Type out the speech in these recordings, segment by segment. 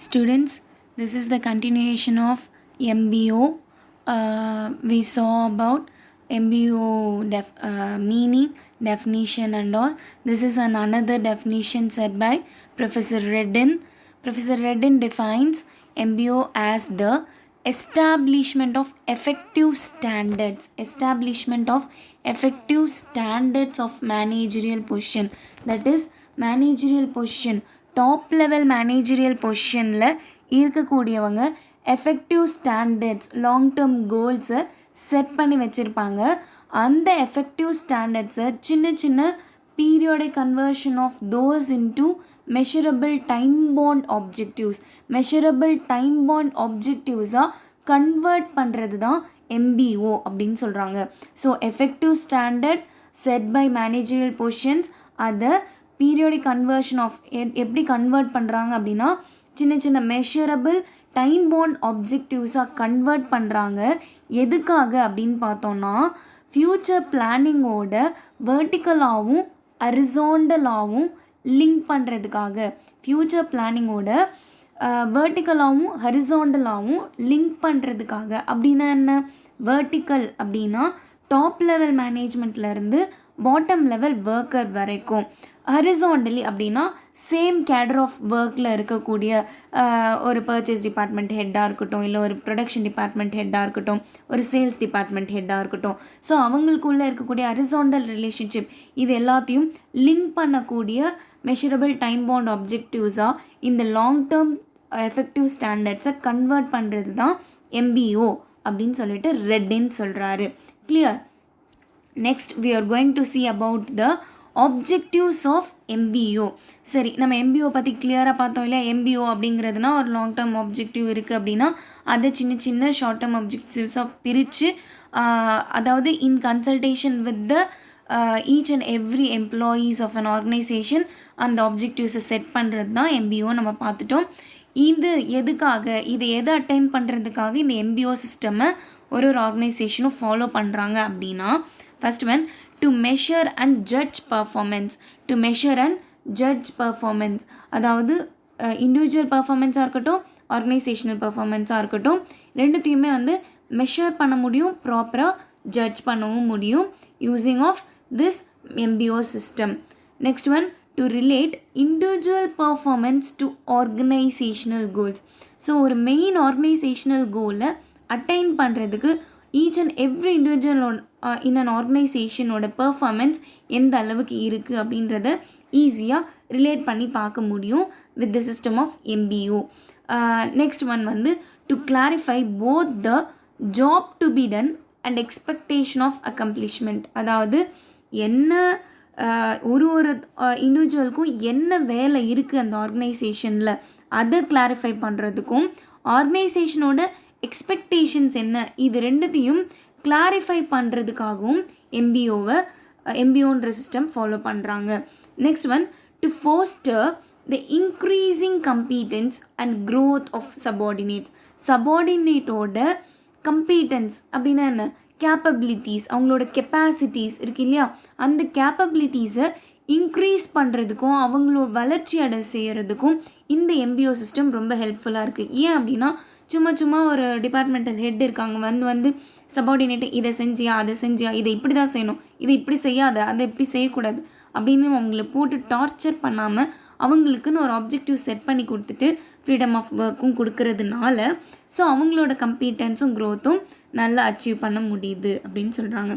Students, this is the continuation of MBO. We saw about MBO meaning, definition and all. This is another definition said by Professor Redden. Professor Redden defines MBO as the establishment of effective standards. Establishment of effective standards of managerial position. That is managerial position. Top level managerial பொசிஷனில் இருக்கக்கூடியவங்க effective standards long term கோல்ஸை set பண்ணி வச்சுருப்பாங்க. அந்த effective ஸ்டாண்டர்ட்ஸை சின்ன சின்ன periodic conversion of those into measurable time bound objectives ஆப்ஜெக்டிவ்ஸாக கன்வெர்ட் பண்ணுறது தான் MBO அப்படின்னு சொல்கிறாங்க. So effective standard set by managerial positions அதை பீரியோடிக் கன்வர்ஷன் ஆஃப் எப்படி கன்வெர்ட் பண்ணுறாங்க அப்படின்னா சின்ன சின்ன மெஷரபிள் டைம் பாண்ட் ஆப்ஜெக்டிவ்ஸாக கன்வெர்ட் பண்ணுறாங்க. எதுக்காக அப்படின்னு பார்த்தோன்னா ஃப்யூச்சர் பிளானிங்கோட வெர்டிக்கலாகவும் ஹரிசாண்டலாகவும் லிங்க் பண்ணுறதுக்காக. ஃப்யூச்சர் பிளானிங்கோட வெர்டிக்கலாகவும் ஹரிசாண்டலாகவும் லிங்க் பண்ணுறதுக்காக. அப்படின்னா என்ன? வெர்டிக்கல் அப்படின்னா டாப் லெவல் மேனேஜ்மெண்ட்லேருந்து பாட்டம் லெவல் ஒர்க்கர் வரைக்கும். ஹரிசாண்டலி அப்படின்னா சேம் கேடர் ஆஃப் ஒர்க்கில் இருக்கக்கூடிய ஒரு பர்ச்சேஸ் டிபார்ட்மெண்ட் ஹெட்டாக இருக்கட்டும், இல்லை ஒரு ப்ரொடக்ஷன் டிபார்ட்மெண்ட் ஹெட்டாக இருக்கட்டும், ஒரு சேல்ஸ் டிபார்ட்மெண்ட் ஹெட்டாக இருக்கட்டும். ஸோ அவங்களுக்குள்ளே இருக்கக்கூடிய ஹரிசாண்டல் ரிலேஷன்ஷிப் இது எல்லாத்தையும் லிங்க் பண்ணக்கூடிய மெஷரபிள் டைம் பாண்ட் ஆப்ஜெக்டிவ்ஸாக இந்த லாங் டேர்ம் எஃபெக்டிவ் ஸ்டாண்டர்ட்ஸை கன்வெர்ட் பண்ணுறது தான் MBO அப்படின்னு சொல்லிட்டு ரெட்டின் சொல்கிறாரு. Clear? Next we are going to see about the objectives of MBO. சரி, நம்ம MBO பற்றி கிளியராக பார்த்தோம் இல்லையா? MBO அப்படிங்கிறதுனா ஒரு லாங் டேர்ம் ஆப்ஜெக்டிவ் இருக்குது அப்படின்னா அதை சின்ன சின்ன ஷார்ட் டேர்ம் ஆப்ஜெக்டிவ்ஸாக பிரித்து அதாவது in consultation with the each and every employees of an organisation அந்த ஆப்ஜெக்டிவ்ஸை செட் பண்ணுறது தான் MBO நம்ம பார்த்துட்டோம். இது எதுக்காக, இது எதை அட்டைன் பண்ணுறதுக்காக இந்த MBO சிஸ்டமை ஒரு ஆர்கனைசேஷனும் ஃபாலோ பண்ணுறாங்க அப்படின்னா first one to measure and judge performance. To measure and judge performance அதாவது இண்டிவிஜுவல் பர்ஃபார்மன்ஸாக இருக்கட்டும், ஆர்கனைசேஷனல் பர்ஃபார்மன்ஸாக இருக்கட்டும், ரெண்டுத்தையுமே வந்து மெஷர் பண்ண முடியும், ப்ராப்பராக ஜட்ஜ் பண்ணவும் முடியும் using of this MBO system. Next one to relate individual performance to organisational goals. So ஒரு மெயின் ஆர்கனைசேஷனல் கோலை அட்டைன் பண்ணுறதுக்கு each and every individual in an ஆர்கனைசேஷனோட பர்ஃபார்மன்ஸ் எந்த அளவுக்கு இருக்குது அப்படின்றத ஈஸியாக ரிலேட் பண்ணி பார்க்க முடியும் with the system of MBO. Next one வந்து to clarify both the job to be done and expectation of accomplishment. அதாவது என்ன ஒரு இண்டிவிஜுவலுக்கும் என்ன வேலை இருக்குது அந்த ஆர்கனைசேஷனில் அதை கிளாரிஃபை பண்ணுறதுக்கும் ஆர்கனைசேஷனோட எக்ஸ்பெக்டேஷன்ஸ் என்ன இது ரெண்டுத்தையும் கிளாரிஃபை பண்ணுறதுக்காகவும் MBOன்ற சிஸ்டம் ஃபாலோ பண்ணுறாங்க. Next one to foster the increasing competence and growth of subordinates. சபார்டினேட்டோட கம்பீட்டன்ஸ் அப்படின்னா என்ன? கேப்பபிலிட்டிஸ், அவங்களோட கெப்பாசிட்டிஸ் இருக்கு இல்லையா? அந்த கேப்பபிலிட்டிஸை இன்க்ரீஸ் பண்ணுறதுக்கும் அவங்களோட வளர்ச்சி அடை செய்கிறதுக்கும் இந்த MBO சிஸ்டம் ரொம்ப ஹெல்ப்ஃபுல்லாக இருக்குது. ஏன் அப்படின்னா சும்மா ஒரு டிபார்ட்மெண்டல் ஹெட் இருக்காங்க, வந்து சபார்டினேட்டு இதை செஞ்சியா அதை செஞ்சியா, இதை இப்படி தான் செய்யணும், இதை இப்படி செய்யாத அதை இப்படி செய்யக்கூடாது அப்படின்னு அவங்கள போட்டு டார்ச்சர் பண்ணாமல் அவங்களுக்குன்னு ஒரு ஆப்ஜெக்டிவ் செட் பண்ணி கொடுத்துட்டு ஃப்ரீடம் ஆஃப் ஒர்க்கும் கொடுக்கறதுனால ஸோ அவங்களோட கம்பீட்டன்ஸும் க்ரோத்தும் நல்லா அச்சீவ் பண்ண முடியுது அப்படின்னு சொல்கிறாங்க.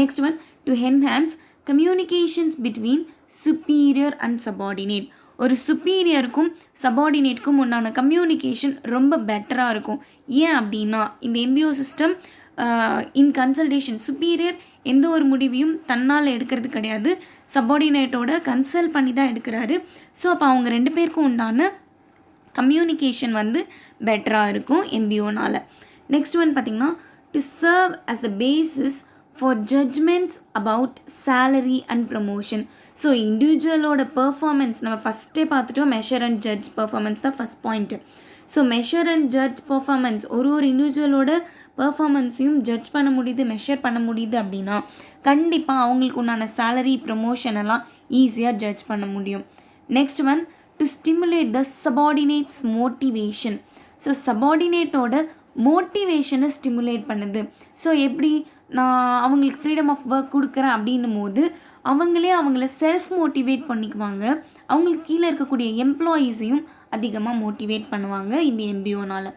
Next one to enhance communications between superior and subordinate. ஒரு சுப்பீரியருக்கும் சபார்டினேட்க்கும் உண்டான கம்யூனிகேஷன் ரொம்ப பெட்டராக இருக்கும். ஏன் அப்படின்னா இந்த MBO சிஸ்டம் இன் கன்சல்டேஷன், சுப்பீரியர் எந்த ஒரு முடிவையும் தன்னால் எடுக்கிறது கிடையாது, சபார்டினேட்டோட கன்சல்ட் பண்ணி தான் எடுக்கிறாரு. ஸோ அப்போ அவங்க ரெண்டு பேருக்கும் உண்டான கம்யூனிகேஷன் வந்து பெட்டராக இருக்கும் MBOனால். நெக்ஸ்ட் ஒன் பார்த்திங்கன்னா to serve as the basis for judgements about salary and promotion. So இண்டிவிஜுவலோட பர்ஃபார்மன்ஸ் நம்ம ஃபஸ்ட்டே பார்த்துட்டோம், மெஷர் அண்ட் ஜட்ஜ் பர்ஃபார்மன்ஸ் தான் first point. So measure and judge performance ஒரு இண்டிவிஜுவலோட பர்ஃபார்மன்ஸையும் ஜட்ஜ் பண்ண முடியுது, மெஷர் பண்ண முடியுது அப்படின்னா கண்டிப்பாக அவங்களுக்கு உண்டான சேலரி ப்ரமோஷன் எல்லாம் ஈஸியாக ஜட்ஜ் பண்ண முடியும். Next one to stimulate the subordinates motivation. So சபார்டினேட்டோட மோட்டிவேஷனை ஸ்டிமுலேட் பண்ணுது. ஸோ எப்படி நான் அவங்களுக்கு ஃப்ரீடம் ஆஃப் ஒர்க் கொடுக்குறேன் அப்படின்னும் போது அவங்களே அவங்கள செல்ஃப் மோட்டிவேட் பண்ணிக்குவாங்க. அவங்களுக்கு கீழே இருக்கக்கூடிய எம்ப்ளாயீஸையும் அதிகமாக மோட்டிவேட் பண்ணுவாங்க இந்த எம்பிஓனால்.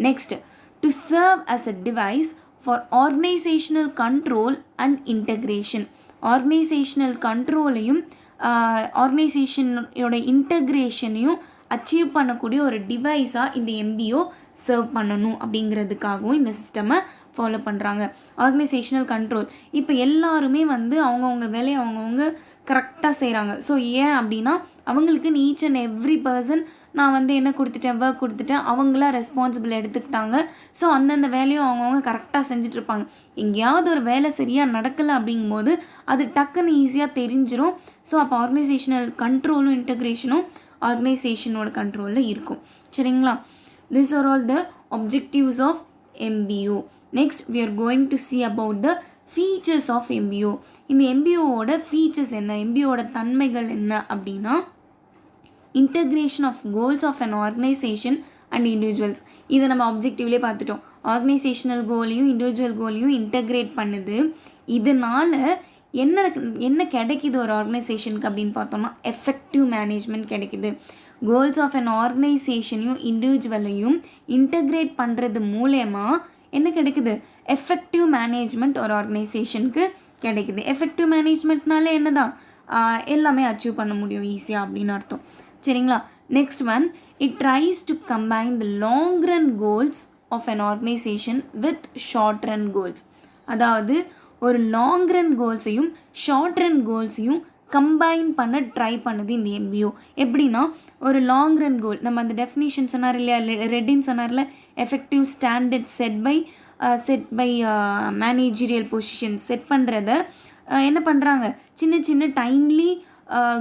Next, to serve as a device for organisational control and integration. Organisational கண்ட்ரோலையும் ஆர்கனைசேஷனோட இன்டக்ரேஷனையும் அச்சீவ் பண்ணக்கூடிய ஒரு டிவைஸாக இந்த எம்பிஓ சர்வ் பண்ணணும் அப்படிங்கிறதுக்காகவும் இந்த சிஸ்டமை ஃபாலோ பண்ணுறாங்க. ஆர்கனைசேஷனல் கண்ட்ரோல், இப்போ எல்லாருமே வந்து அவங்கவுங்க வேலையை அவங்கவுங்க கரெக்டாக செய்கிறாங்க. ஸோ ஏன் அப்படின்னா அவங்களுக்கு ஈச் அண்ட் எவ்ரி பர்சன் நான் வந்து என்ன கொடுத்துட்டேன், ஒர்க் கொடுத்துட்டேன், அவங்களா ரெஸ்பான்சிபிள் எடுத்துக்கிட்டாங்க. ஸோ அந்தந்த வேலையும் அவங்கவுங்க கரெக்டாக செஞ்சிட்ருப்பாங்க. எங்கேயாவது ஒரு வேலை சரியாக நடக்கலை அப்படிங்கும்போது அது டக்குன்னு ஈஸியாக தெரிஞ்சிடும். ஸோ அப்போ ஆர்கனைசேஷனல் கண்ட்ரோலும் இன்டகிரேஷனும் ஆர்கனைசேஷனோட கண்ட்ரோலில் இருக்கும். சரிங்களா? These are all the objectives of MBO. Next, we are going to see about the features of MBO. இந்த MBOவோட ஃபீச்சர்ஸ் என்ன, MBOவோட தன்மைகள் என்ன அப்படின்னா, integration of goals of an organisation and individuals. இதை நம்ம ஆப்ஜெக்டிவ்லேயே பார்த்துட்டோம். ஆர்கனைசேஷனல் கோலையும் இண்டிவிஜுவல் கோலையும் இன்டகிரேட் பண்ணுது. இதனால் என்ன கிடைக்கிது ஒரு ஆர்கனைசேஷனுக்கு அப்படின்னு பார்த்தோம்னா எஃபெக்டிவ் மேனேஜ்மெண்ட் கிடைக்கிது. கோல்ஸ் ஆஃப் அன் ஆர்கனைசேஷனையும் இண்டிவிஜுவலையும் இன்டகிரேட் பண்ணுறது மூலயமா என்ன கிடைக்குது, எஃபெக்டிவ் மேனேஜ்மெண்ட் ஒரு ஆர்கனைசேஷனுக்கு கிடைக்குது. எஃபெக்டிவ் மேனேஜ்மெண்ட்னால என்ன தான் எல்லாமே அச்சீவ் பண்ண முடியும் ஈஸியாக அப்படின்னு அர்த்தம். சரிங்களா? Next one, it tries to combine the long run goals of an organisation with short run goals. அதாவது ஒரு லாங் ரன் கோல்ஸையும் ஷார்ட் ரன் கோல்ஸையும் கம்பைன் பண்ண ட்ரை பண்ணுது இந்த எம்பிஓ. எப்படின்னா, ஒரு லாங் ரன் கோல் நம்ம அந்த டெஃபினிஷன் சொன்னார் இல்லையா, ரெட்டின் சொன்னார்ல, effective standard set by managerial position set பண்ணுறத என்ன பண்ணுறாங்க, சின்ன சின்ன டைம்லி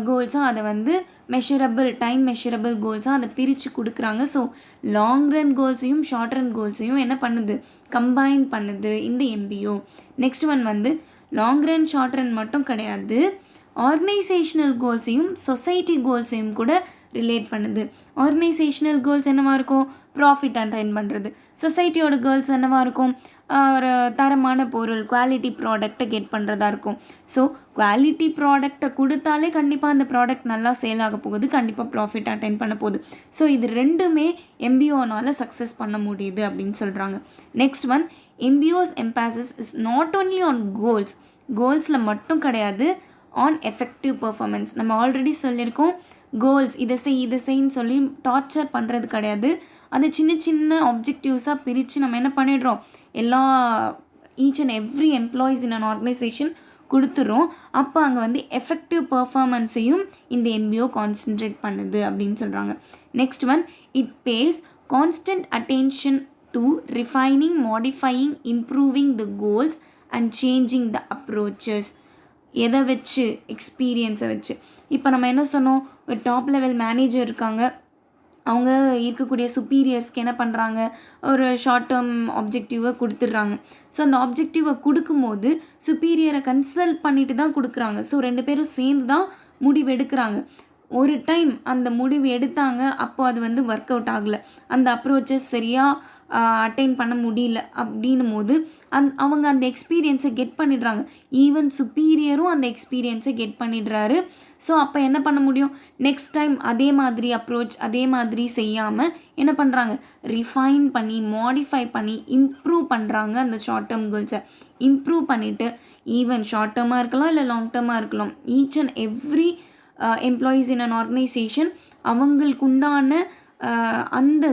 கோல்ஸாக அதை வந்து டைம் மெஷரபிள் கோல்ஸாக அதை பிரித்து கொடுக்குறாங்க. ஸோ லாங் ரன் கோல்ஸையும் ஷார்ட் ரன் கோல்ஸையும் என்ன பண்ணுது, கம்பைன் பண்ணுது இந்த எம்பிஓ. நெக்ஸ்ட் ஒன் வந்து லாங் ரன் ஷார்ட் ரன் மட்டும் கிடையாது, ஆர்கனைசேஷனல் கோல்ஸையும் சொசைட்டி கோல்ஸையும் கூட ரிலேட் பண்ணுது. ஆர்கனைசேஷனல் கோல்ஸ் என்னவாக இருக்கும், ப்ராஃபிட் அட்டைன் பண்ணுறது. சொசைட்டியோட கோல்ஸ் என்னவாக இருக்கும், ஒரு தரமான பொருள், குவாலிட்டி ப்ராடக்டை கெட் பண்ணுறதா இருக்கும். ஸோ குவாலிட்டி ப்ராடக்டை கொடுத்தாலே கண்டிப்பாக அந்த ப்ராடக்ட் நல்லா சேல் ஆக போகுது, கண்டிப்பாக ப்ராஃபிட் அட்டைன் பண்ண போகுது. ஸோ இது ரெண்டுமே எம்பிஓனால் சக்ஸஸ் பண்ண முடியுது அப்படின்னு சொல்கிறாங்க. Next one, MBO's emphasis is not only on கோல்ஸில் மட்டும் கிடையாது, ஆன் எஃபெக்டிவ் பர்ஃபார்மன்ஸ். நம்ம ஆல்ரெடி சொல்லியிருக்கோம், கோல்ஸ் இதை செய்ன்னு சொல்லி டார்ச்சர் பண்ணுறது கிடையாது. அதை சின்ன சின்ன ஆப்ஜெக்டிவ்ஸாக பிரித்து நம்ம என்ன பண்ணிடுறோம், each and every employees in an organisation கொடுத்துட்றோம். அப்போ அங்கே வந்து எஃபெக்டிவ் பர்ஃபார்மன்ஸையும் இந்த எம்பிஓ கான்சென்ட்ரேட் பண்ணுது அப்படின்னு சொல்கிறாங்க. Next one, it pays constant attention to refining, modifying, improving the goals and changing the approaches. எதை வச்சு, எக்ஸ்பீரியன்ஸை வச்சு. இப்போ நம்ம என்ன சொன்னோம், ஒரு டாப் லெவல் மேனேஜர் இருக்காங்க, அவங்க இருக்கக்கூடிய சுப்பீரியர்ஸ்க்கு என்ன பண்ணுறாங்க, ஒரு ஷார்ட் டேர்ம் ஆப்ஜெக்டிவை கொடுத்துட்றாங்க. ஸோ அந்த ஆப்ஜெக்டிவை கொடுக்கும்போது சுப்பீரியரை கன்சல்ட் பண்ணிட்டு தான் கொடுக்குறாங்க. ஸோ ரெண்டு பேரும் சேர்ந்து தான் முடிவு எடுக்கிறாங்க. ஒரு டைம் அந்த முடிவு எடுத்தாங்க, அப்போ அது வந்து ஒர்க் அவுட் ஆகலை, அந்த அப்ரோச்சஸ் சரியாக அட்டைன் பண்ண முடியல அப்படின்னும் போது அவங்க அந்த எக்ஸ்பீரியன்ஸை கெட் பண்ணிடுறாங்க. ஈவன் சுப்பீரியரும் அந்த எக்ஸ்பீரியன்ஸை கெட் பண்ணிடுறாரு. ஸோ அப்போ என்ன பண்ண முடியும், நெக்ஸ்ட் டைம் அதே மாதிரி அப்ரோச் அதே மாதிரி செய்யாமல் என்ன பண்ணுறாங்க, ரிஃபைன் பண்ணி, மாடிஃபை பண்ணி, இம்ப்ரூவ் பண்ணுறாங்க. அந்த ஷார்ட் டேர்ம் கோல்ஸை இம்ப்ரூவ் பண்ணிவிட்டு, ஈவன் ஷார்ட் டேர்மாக இருக்கலாம் இல்லை லாங் டேர்மாக இருக்கலாம், each and every employees in an organisation அவங்களுக்கு உண்டான அந்த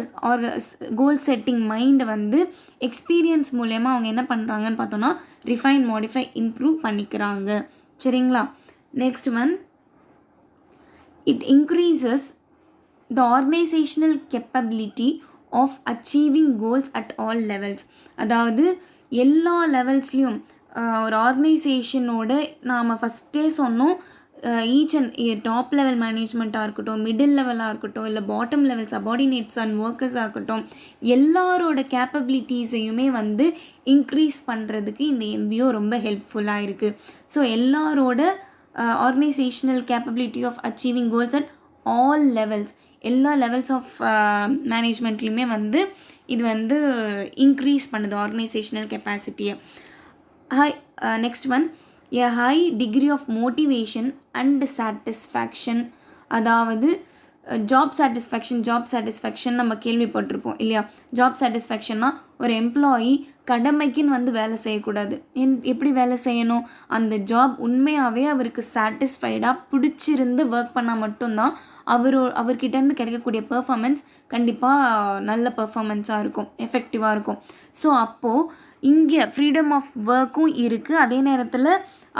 கோல் செட்டிங் மைண்டை வந்து எக்ஸ்பீரியன்ஸ் மூலயமா அவங்க என்ன பண்ணுறாங்கன்னு பார்த்தோன்னா ரிஃபைன், மாடிஃபை, இம்ப்ரூவ் பண்ணிக்கிறாங்க. சரிங்களா? Next one, it increases the organisational capability of achieving goals at all levels. அதாவது எல்லா லெவல்ஸ்லேயும் ஒரு ஆர்கனைசேஷனோட நாம் ஃபஸ்ட்டே சொன்னோம், ஈச் அண்ட் டாப் லெவல் மேனேஜ்மெண்ட்டாக இருக்கட்டும், மிடில் லெவலாக இருக்கட்டும், இல்லை பாட்டம் லெவல் சபார்டினேட்ஸ் அண்ட் ஒர்க்கர்ஸாக இருக்கட்டும், எல்லாரோட கேப்பபிலிட்டிஸையுமே வந்து இன்க்ரீஸ் பண்ணுறதுக்கு இந்த எம்பிஓ ரொம்ப ஹெல்ப்ஃபுல்லாக இருக்குது. ஸோ எல்லாரோட organisational capability of achieving goals at all levels, எல்லா லெவல்ஸ் ஆஃப் மேனேஜ்மெண்ட்லேயுமே வந்து இது வந்து இன்க்ரீஸ் பண்ணுது ஆர்கனைசேஷனல் கெப்பாசிட்டியை. Next one, a high degree of motivation and satisfaction. அதாவது ஜாப் சாட்டிஸ்ஃபேக்ஷன் நம்ம கேள்விப்பட்டிருப்போம் இல்லையா? ஜாப் சாட்டிஸ்ஃபேக்ஷன்னா ஒரு எம்ப்ளாயி கடமைக்குன்னு வந்து வேலை செய்யக்கூடாது. எப்படி வேலை செய்யணும்? அந்த ஜாப் உண்மையாகவே அவருக்கு சாட்டிஸ்ஃபைடாக பிடிச்சிருந்து ஒர்க் பண்ணால் மட்டும்தான் அவர்கிட்டேருந்து கிடைக்கக்கூடிய பெர்ஃபார்மன்ஸ் கண்டிப்பாக நல்ல பெர்ஃபார்மன்ஸாக இருக்கும், எஃபெக்டிவாக இருக்கும். ஸோ அப்போது இங்கே ஃப்ரீடம் ஆஃப் ஒர்க்கும் இருக்குது, அதே நேரத்தில்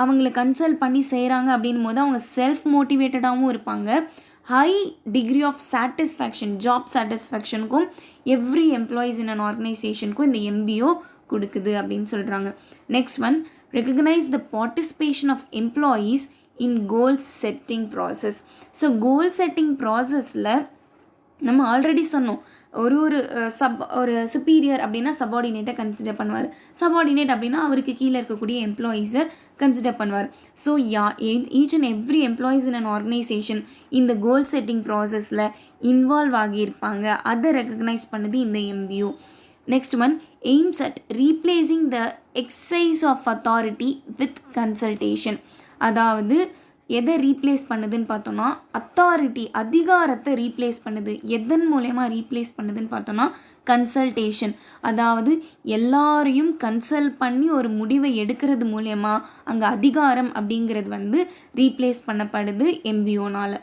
அவங்கள கன்சல்ட் பண்ணி செய்கிறாங்க அப்படின்னும் போது அவங்க செல்ஃப் மோட்டிவேட்டடாகவும் இருப்பாங்க. High degree of satisfaction, job சாட்டிஸ்ஃபேக்ஷனுக்கும் எவ்ரி எம்ப்ளாயீஸ் இன் அன் ஆர்கனைசேஷனுக்கும் இந்த MBO கொடுக்குது அப்படின்னு சொல்கிறாங்க. Next one, recognise the participation of employees in goal setting process. So goal setting ப்ராசஸில் நம்ம ஆல்ரெடி சொன்னோம், ஒரு சுப்பீரியர் அப்படின்னா சபார்டினேட்டை கன்சிடர் பண்ணுவார், சபார்டினேட் அப்படின்னா அவருக்கு கீழே இருக்கக்கூடிய எம்ப்ளாயீஸை கன்சிடர் பண்ணுவார். So each and every employees in an organisation இந்த கோல் செட்டிங் ப்ராசஸில் இன்வால்வ் ஆகியிருப்பாங்க. அதை ரெகக்னைஸ் பண்ணுது இந்த MBO. Next one, aims at replacing the exercise of authority with consultation. அதாவது எதை ரீப்ளேஸ் பண்ணுதுன்னு பார்த்தோன்னா அத்தாரிட்டி, அதிகாரத்தை ரீப்ளேஸ் பண்ணுது. எதன் மூலயமா ரீப்ளேஸ் பண்ணுதுன்னு பார்த்தோன்னா கன்சல்டேஷன். அதாவது எல்லாரையும் கன்சல்ட் பண்ணி ஒரு முடிவை எடுக்கிறது மூலயமா அங்கே அதிகாரம் அப்படிங்கிறது வந்து ரீப்ளேஸ் பண்ணப்படுது MBOனால்.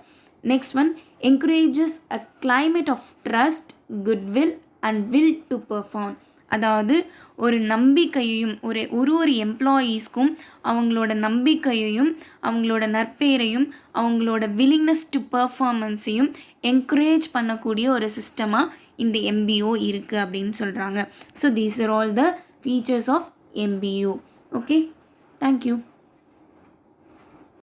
Next one, encourages a climate of trust, goodwill and will to perform. அதாவது ஒரு நம்பிக்கையையும் ஒரு எம்ப்ளாயீஸ்க்கும் அவங்களோட நம்பிக்கையையும் அவங்களோட நற்பெயரையும் அவங்களோட வில்லிங்னஸ் டு பெர்ஃபார்மன்ஸையும் என்கரேஜ் பண்ணக்கூடிய ஒரு சிஸ்டமாக இந்த MBO இருக்குது அப்படின்னு சொல்கிறாங்க. So these are all the features of MBO. Okay, thank you.